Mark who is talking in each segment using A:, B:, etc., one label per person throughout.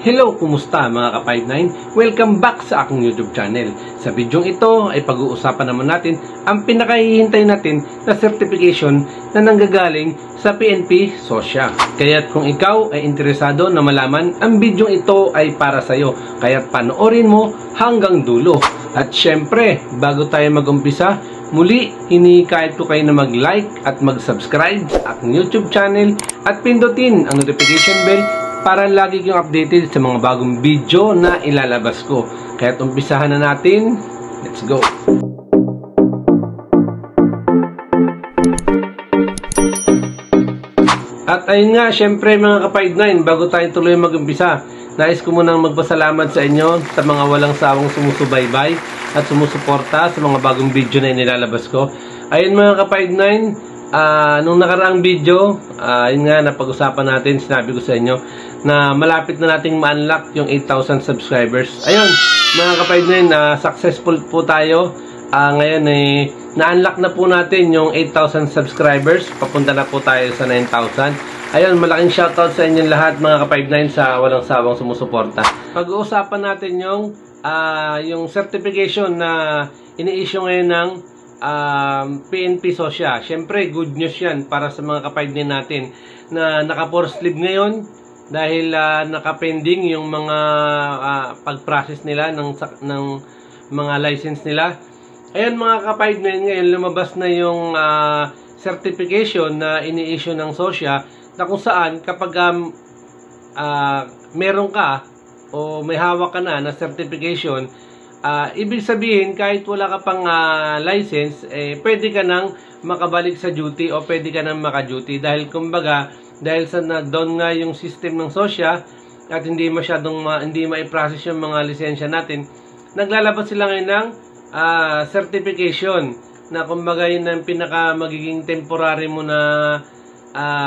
A: Hello, kumusta mga ka-59? Welcome back sa aking YouTube channel. Sa bidyong ito ay pag-uusapan naman natin ang pinakahihintay natin na certification na nanggagaling sa PNP SOSYA. Kaya't kung ikaw ay interesado na malaman, ang bidyong ito ay para sa iyo. Kaya't panoorin mo hanggang dulo. At syempre, bago tayo mag-umpisa, muli, hinihikayat ko kayo na mag-like at mag-subscribe sa aking YouTube channel at pindutin ang notification bell para lagi kayong updated sa mga bagong video na ilalabas ko. Kaya't umpisahan na natin. Let's go! At ayun nga, syempre mga ka-59, bago tayo tuloy mag-umpisa, nais ko munang magpasalamat sa inyo sa mga walang sawang sumusubaybay at sumusuporta sa mga bagong video na inilalabas ko. Ayun mga ka-59, nung nakaraang video, yun nga, napag-usapan natin, sinabi ko sa inyo na malapit na nating ma-unlock yung 8,000 subscribers. Ayun, mga ka-59, successful po tayo. Ngayon, na-unlock na po natin yung 8,000 subscribers. Papunta na po tayo sa 9,000. Ayun, malaking shoutout sa inyong lahat, mga ka-59, sa walang sawang sumusuporta. Pag-uusapan natin yung certification na ini-issue ngayon ng PNP SOSYA. Siyempre, good news yan para sa mga ka-59 natin na naka-4 sleeve ngayon dahil naka-pending yung mga pag-process nila ng mga license nila. Ayan mga ka-59, ngayon lumabas na yung certification na ini-issue ng SOSYA na kung saan kapag meron ka o may hawak ka na certification, ibig sabihin, kahit wala ka pang license, pwede ka nang makabalik sa duty o pwede ka nang maka-duty. Dahil kumbaga, dahil sa na-down nga yung system ng SOSYA at hindi masyadong hindi ma-process yung mga lisensya natin, naglalabas sila ngayon ng certification na kumbaga yun ang pinaka magiging temporary mo na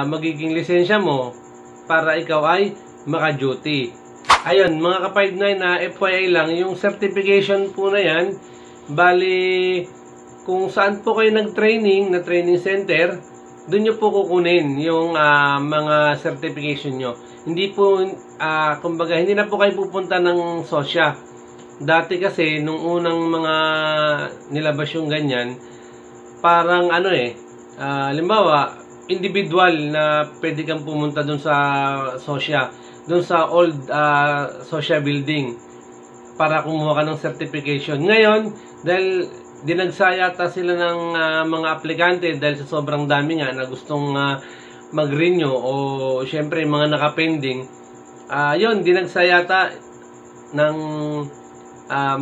A: magiging lisensya mo para ikaw ay maka-duty. Ayun, mga ka-59 na FYI lang, yung certification po na yan, bali, kung saan po kayo nag-training, na training center, doon nyo po kukunin yung mga certification nyo. Hindi po, kumbaga, hindi na po kayo pupunta ng SOSYA. Dati kasi, nung unang mga nilabas yung ganyan, parang halimbawa, individual na pwede kang pumunta doon sa SOSYA, doon sa old SOSYA building para kumuha ka ng certification. Ngayon, dahil dinagsayata sila ng mga aplikante dahil sa sobrang dami nga na gustong mag-renew o syempre mga nakapending, yun, dinagsayata ng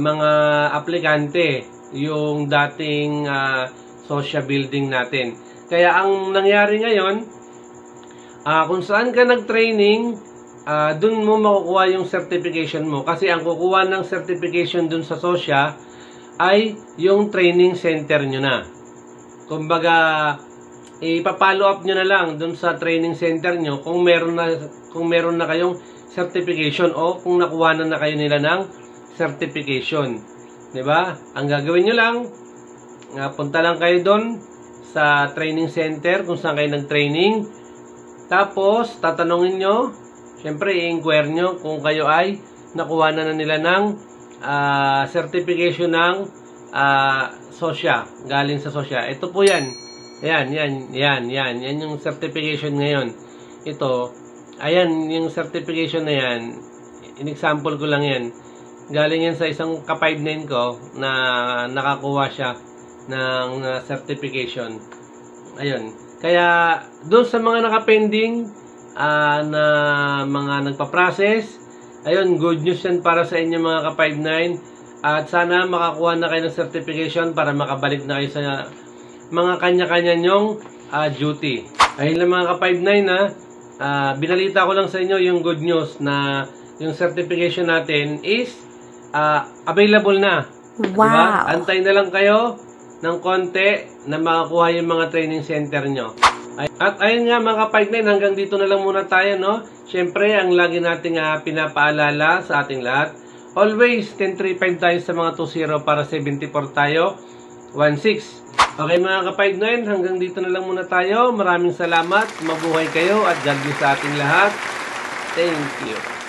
A: mga aplikante yung dating SOSYA building natin. Kaya ang nangyari ngayon, kung saan ka nag-training, dun mo makukuha yung certification mo. Kasi ang kukuha ng certification dun sa SOSYA ay yung training center nyo na. Kumbaga, ipapollow up nyo na lang dun sa training center nyo kung meron na kayong certification o kung nakuha na kayo nila ng certification. Diba? Ang gagawin nyo lang, punta lang kayo dun sa training center kung saan kayo nag-training. Tapos, tatanungin nyo, siyempre, i-inquire nyo kung kayo ay nakuha na nila ng certification ng SOSYA, galing sa SOSYA. Ito po yan. Yan yung certification ngayon. Ito, ayan, yung certification na yan, in-example ko lang yan. Galing yan sa isang ka-59 ko na nakakuha siya ng certification. Ayun. Kaya, doon sa mga nakapending, na mga nagpa-process, ayun, good news yan para sa inyo mga ka-59 at sana makakuha na kayo ng certification para makabalik na kayo sa mga kanya-kanya nyong duty. Ayun lang mga ka-59 binalita ko lang sa inyo yung good news na yung certification natin is available na.
B: Wow! Diba?
A: Antay na lang kayo ng konti na makakuha yung mga training center nyo. At ayun nga mga ka-59, hanggang dito na lang muna tayo, no? Siyempre, ang lagi nating pinapaalala sa ating lahat, always 10-3-5 tayo sa mga 2-0 para 74 tayo, 1-6. Okay mga ka-59, hanggang dito na lang muna tayo. Maraming salamat, mabuhay kayo at God bless sa ating lahat. Thank you.